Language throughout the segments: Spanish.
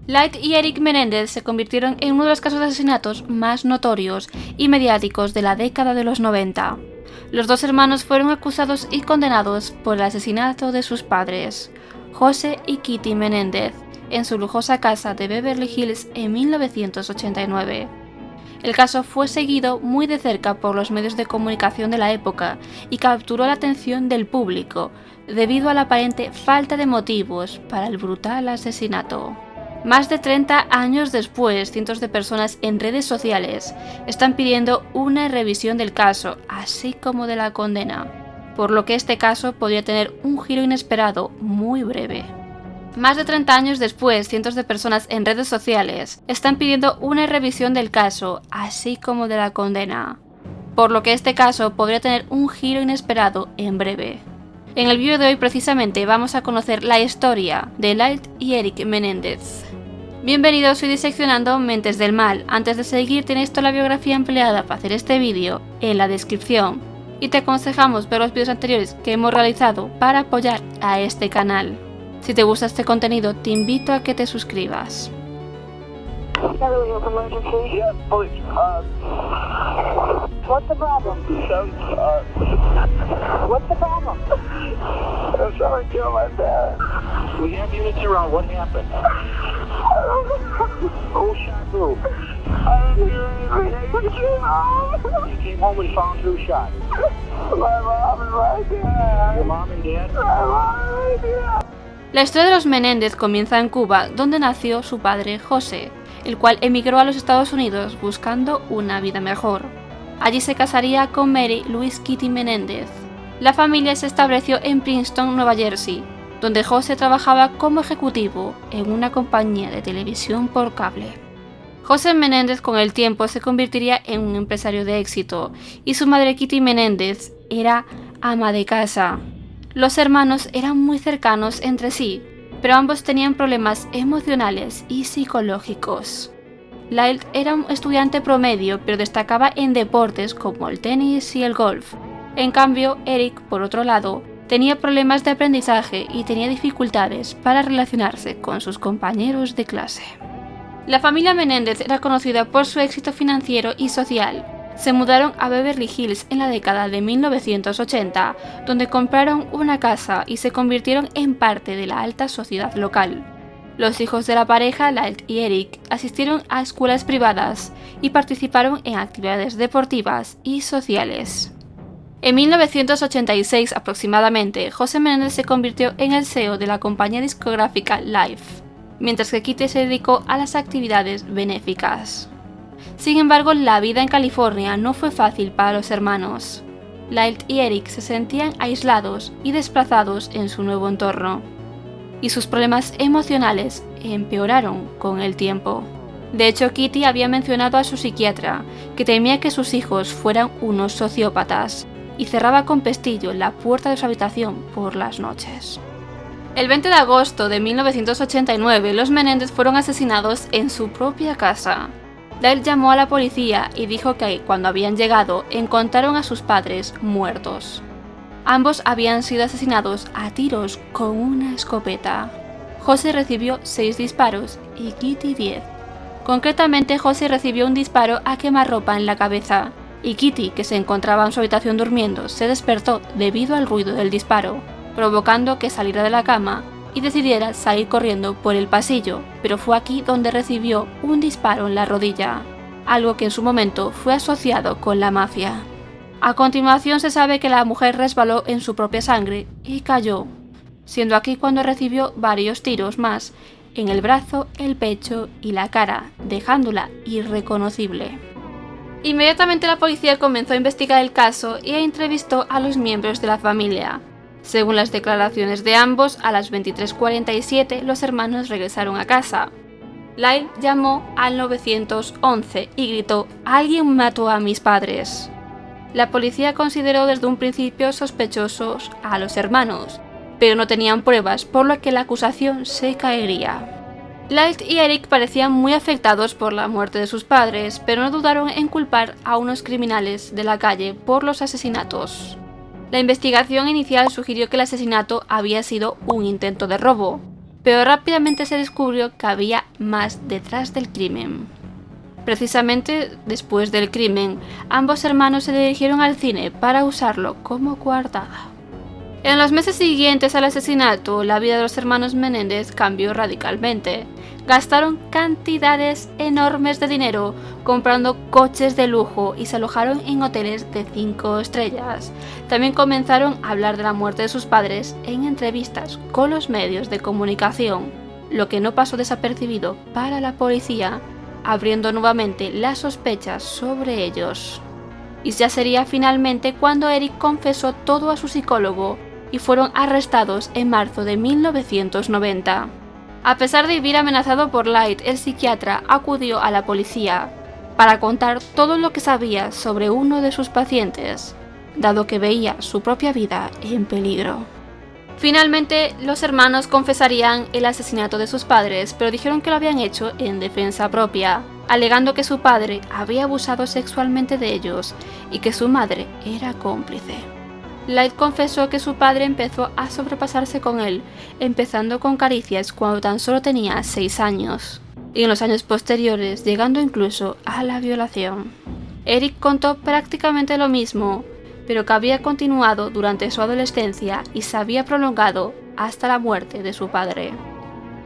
Light y Eric Menéndez se convirtieron en uno de los casos de asesinatos más notorios y mediáticos de la década de los 90. Los dos hermanos fueron acusados y condenados por el asesinato de sus padres, José y Kitty Menéndez, en su lujosa casa de Beverly Hills en 1989. El caso fue seguido muy de cerca por los medios de comunicación de la época y capturó la atención del público debido a la aparente falta de motivos para el brutal asesinato. Más de 30 años después, cientos de personas en redes sociales están pidiendo una revisión del caso, así como de la condena, por lo que este caso podría tener un giro inesperado muy breve. Más de 30 años después, cientos de personas en redes sociales están pidiendo una revisión del caso, así como de la condena, por lo que este caso podría tener un giro inesperado en breve. En el vídeo de hoy precisamente vamos a conocer la historia de Light y Eric Menéndez. Bienvenidos, soy Diseccionando Mentes del Mal. Antes de seguir tenéis toda la biografía empleada para hacer este vídeo en la descripción y te aconsejamos ver los vídeos anteriores que hemos realizado para apoyar a este canal. Si te gusta este contenido te invito a que te suscribas. What's the problem? What's the problem? Someone killed my dad. We have units around. What happened? Who shot who? I didn't hear anything. You came home and found who shot? My mom and my dad. Your mom and dad? My mom and my dad. La historia de los Menéndez comienza en Cuba, donde nació su padre José, el cual emigró a los Estados Unidos buscando una vida mejor. Allí se casaría con Mary Louise Kitty Menéndez. La familia se estableció en Princeton, Nueva Jersey, donde José trabajaba como ejecutivo en una compañía de televisión por cable. José Menéndez con el tiempo se convertiría en un empresario de éxito y su madre Kitty Menéndez era ama de casa. Los hermanos eran muy cercanos entre sí, pero ambos tenían problemas emocionales y psicológicos. Light era un estudiante promedio, pero destacaba en deportes como el tenis y el golf. En cambio, Eric, por otro lado, tenía problemas de aprendizaje y tenía dificultades para relacionarse con sus compañeros de clase. La familia Menéndez era conocida por su éxito financiero y social. Se mudaron a Beverly Hills en la década de 1980, donde compraron una casa y se convirtieron en parte de la alta sociedad local. Los hijos de la pareja, Light y Eric, asistieron a escuelas privadas y participaron en actividades deportivas y sociales. En 1986 aproximadamente, José Menéndez se convirtió en el CEO de la compañía discográfica Life, mientras que Kitty se dedicó a las actividades benéficas. Sin embargo, la vida en California no fue fácil para los hermanos. Light y Eric se sentían aislados y desplazados en su nuevo entorno, y sus problemas emocionales empeoraron con el tiempo. De hecho, Kitty había mencionado a su psiquiatra que temía que sus hijos fueran unos sociópatas y cerraba con pestillo la puerta de su habitación por las noches. El 20 de agosto de 1989, los Menéndez fueron asesinados en su propia casa. Light llamó a la policía y dijo que cuando habían llegado encontraron a sus padres muertos. Ambos habían sido asesinados a tiros con una escopeta. José recibió 6 disparos y Kitty 10. Concretamente, José recibió un disparo a quemarropa en la cabeza y Kitty, que se encontraba en su habitación durmiendo, se despertó debido al ruido del disparo, provocando que saliera de la cama y decidiera salir corriendo por el pasillo, pero fue aquí donde recibió un disparo en la rodilla, algo que en su momento fue asociado con la mafia. A continuación se sabe que la mujer resbaló en su propia sangre y cayó, siendo aquí cuando recibió varios tiros más en el brazo, el pecho y la cara, dejándola irreconocible. Inmediatamente la policía comenzó a investigar el caso y entrevistó a los miembros de la familia. Según las declaraciones de ambos, a las 23:47 los hermanos regresaron a casa. Light llamó al 911 y gritó: «¡Alguien mató a mis padres!». La policía consideró desde un principio sospechosos a los hermanos, pero no tenían pruebas, por lo que la acusación se caería. Light y Eric parecían muy afectados por la muerte de sus padres, pero no dudaron en culpar a unos criminales de la calle por los asesinatos. La investigación inicial sugirió que el asesinato había sido un intento de robo. pero rápidamente se descubrió que había más detrás del crimen. Precisamente después del crimen, ambos hermanos se dirigieron al cine para usarlo como coartada. En los meses siguientes al asesinato, la vida de los hermanos Menéndez cambió radicalmente. Gastaron cantidades enormes de dinero comprando coches de lujo y se alojaron en hoteles de 5 estrellas. También comenzaron a hablar de la muerte de sus padres en entrevistas con los medios de comunicación, lo que no pasó desapercibido para la policía, abriendo nuevamente las sospechas sobre ellos. Y ya sería finalmente cuando Eric confesó todo a su psicólogo y fueron arrestados en marzo de 1990. A pesar de vivir amenazado por Light, el psiquiatra acudió a la policía para contar todo lo que sabía sobre uno de sus pacientes, dado que veía su propia vida en peligro. Finalmente, los hermanos confesarían el asesinato de sus padres, pero dijeron que lo habían hecho en defensa propia, alegando que su padre había abusado sexualmente de ellos y que su madre era cómplice. Light confesó que su padre empezó a sobrepasarse con él, empezando con caricias cuando tan solo tenía 6 años, y en los años posteriores llegando incluso a la violación. Eric contó prácticamente lo mismo, pero que había continuado durante su adolescencia y se había prolongado hasta la muerte de su padre.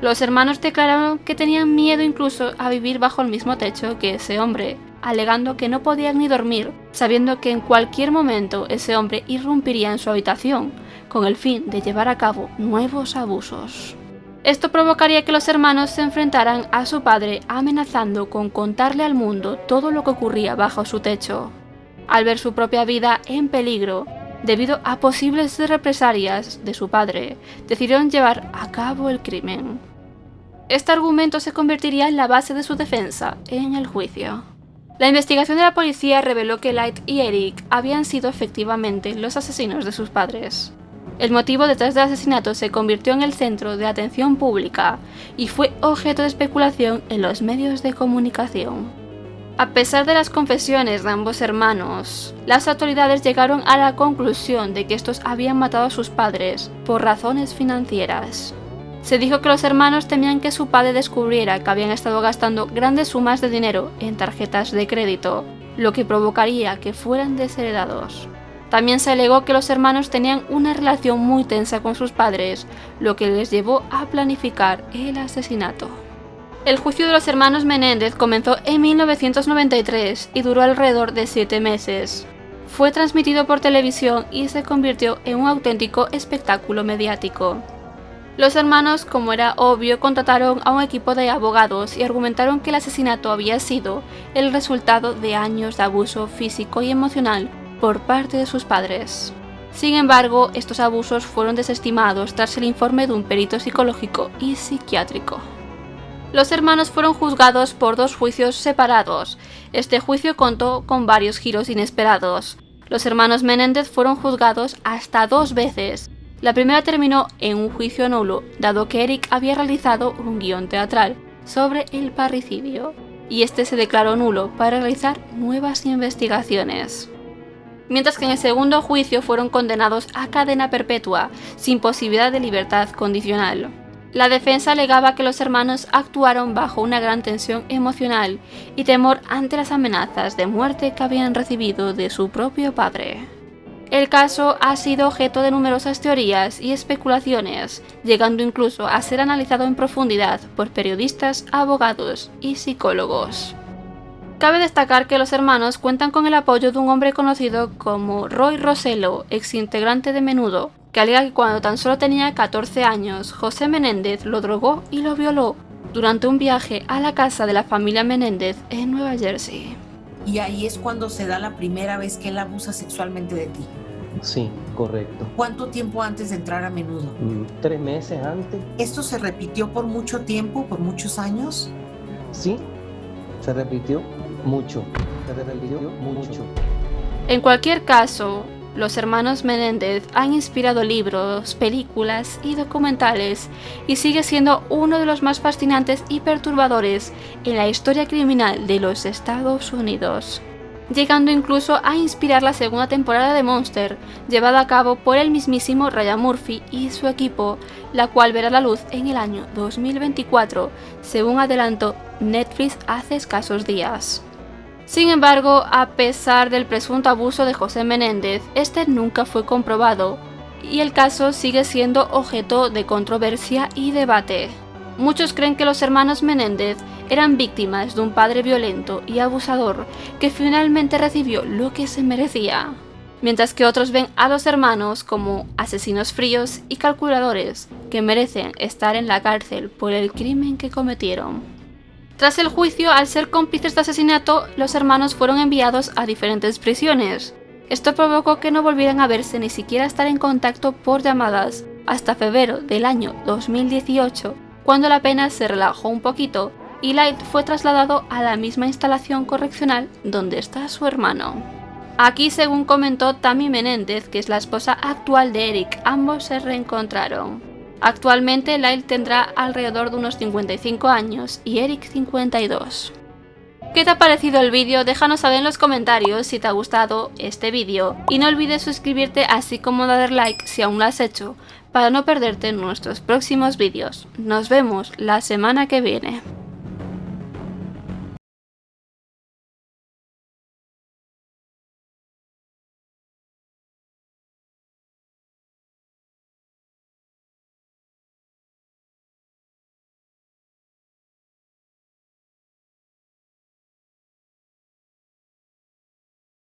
Los hermanos declararon que tenían miedo incluso a vivir bajo el mismo techo que ese hombre, alegando que no podían ni dormir, sabiendo que en cualquier momento ese hombre irrumpiría en su habitación, con el fin de llevar a cabo nuevos abusos. Esto provocaría que los hermanos se enfrentaran a su padre amenazando con contarle al mundo todo lo que ocurría bajo su techo. Al ver su propia vida en peligro, debido a posibles represalias de su padre, decidieron llevar a cabo el crimen. Este argumento se convertiría en la base de su defensa en el juicio. La investigación de la policía reveló que Light y Eric habían sido efectivamente los asesinos de sus padres. El motivo detrás del asesinato se convirtió en el centro de atención pública y fue objeto de especulación en los medios de comunicación. A pesar de las confesiones de ambos hermanos, las autoridades llegaron a la conclusión de que estos habían matado a sus padres por razones financieras. Se dijo que los hermanos temían que su padre descubriera que habían estado gastando grandes sumas de dinero en tarjetas de crédito, lo que provocaría que fueran desheredados. También se alegó que los hermanos tenían una relación muy tensa con sus padres, lo que les llevó a planificar el asesinato. El juicio de los hermanos Menéndez comenzó en 1993 y duró alrededor de 7 meses. Fue transmitido por televisión y se convirtió en un auténtico espectáculo mediático. Los hermanos, como era obvio, contrataron a un equipo de abogados y argumentaron que el asesinato había sido el resultado de años de abuso físico y emocional por parte de sus padres. Sin embargo, estos abusos fueron desestimados tras el informe de un perito psicológico y psiquiátrico. Los hermanos fueron juzgados por 2 juicios separados. Este juicio contó con varios giros inesperados. Los hermanos Menéndez fueron juzgados hasta 2 veces. La primera terminó en un juicio nulo, dado que Eric había realizado un guión teatral sobre el parricidio, y este se declaró nulo para realizar nuevas investigaciones. Mientras que en el segundo juicio fueron condenados a cadena perpetua, sin posibilidad de libertad condicional. La defensa alegaba que los hermanos actuaron bajo una gran tensión emocional y temor ante las amenazas de muerte que habían recibido de su propio padre. El caso ha sido objeto de numerosas teorías y especulaciones, llegando incluso a ser analizado en profundidad por periodistas, abogados y psicólogos. Cabe destacar que los hermanos cuentan con el apoyo de un hombre conocido como Roy Rosello, exintegrante de Menudo, que alega que cuando tan solo tenía 14 años, José Menéndez lo drogó y lo violó durante un viaje a la casa de la familia Menéndez en Nueva Jersey. Y ahí es cuando se da la primera vez que él abusa sexualmente de ti. Sí, correcto. ¿Cuánto tiempo antes de entrar a Menudo? 3 meses antes. ¿Esto se repitió por mucho tiempo, por muchos años? Sí, se repitió mucho. En cualquier caso, los hermanos Menéndez han inspirado libros, películas y documentales y sigue siendo uno de los más fascinantes y perturbadores en la historia criminal de los Estados Unidos, llegando incluso a inspirar la segunda temporada de Monster, llevada a cabo por el mismísimo Ryan Murphy y su equipo, la cual verá la luz en el año 2024, según adelantó Netflix hace escasos días. Sin embargo, a pesar del presunto abuso de José Menéndez, este nunca fue comprobado y el caso sigue siendo objeto de controversia y debate. Muchos creen que los hermanos Menéndez eran víctimas de un padre violento y abusador que finalmente recibió lo que se merecía, mientras que otros ven a los hermanos como asesinos fríos y calculadores que merecen estar en la cárcel por el crimen que cometieron. Tras el juicio, al ser cómplices de asesinato, los hermanos fueron enviados a diferentes prisiones. Esto provocó que no volvieran a verse ni siquiera estar en contacto por llamadas hasta febrero del año 2018, cuando la pena se relajó un poquito y Light fue trasladado a la misma instalación correccional donde está su hermano. Aquí, según comentó Tammy Menéndez, que es la esposa actual de Eric, ambos se reencontraron. Actualmente Light tendrá alrededor de unos 55 años y Eric 52. ¿Qué te ha parecido el vídeo? Déjanos saber en los comentarios si te ha gustado este vídeo y no olvides suscribirte así como dar like si aún lo has hecho para no perderte nuestros próximos vídeos. Nos vemos la semana que viene.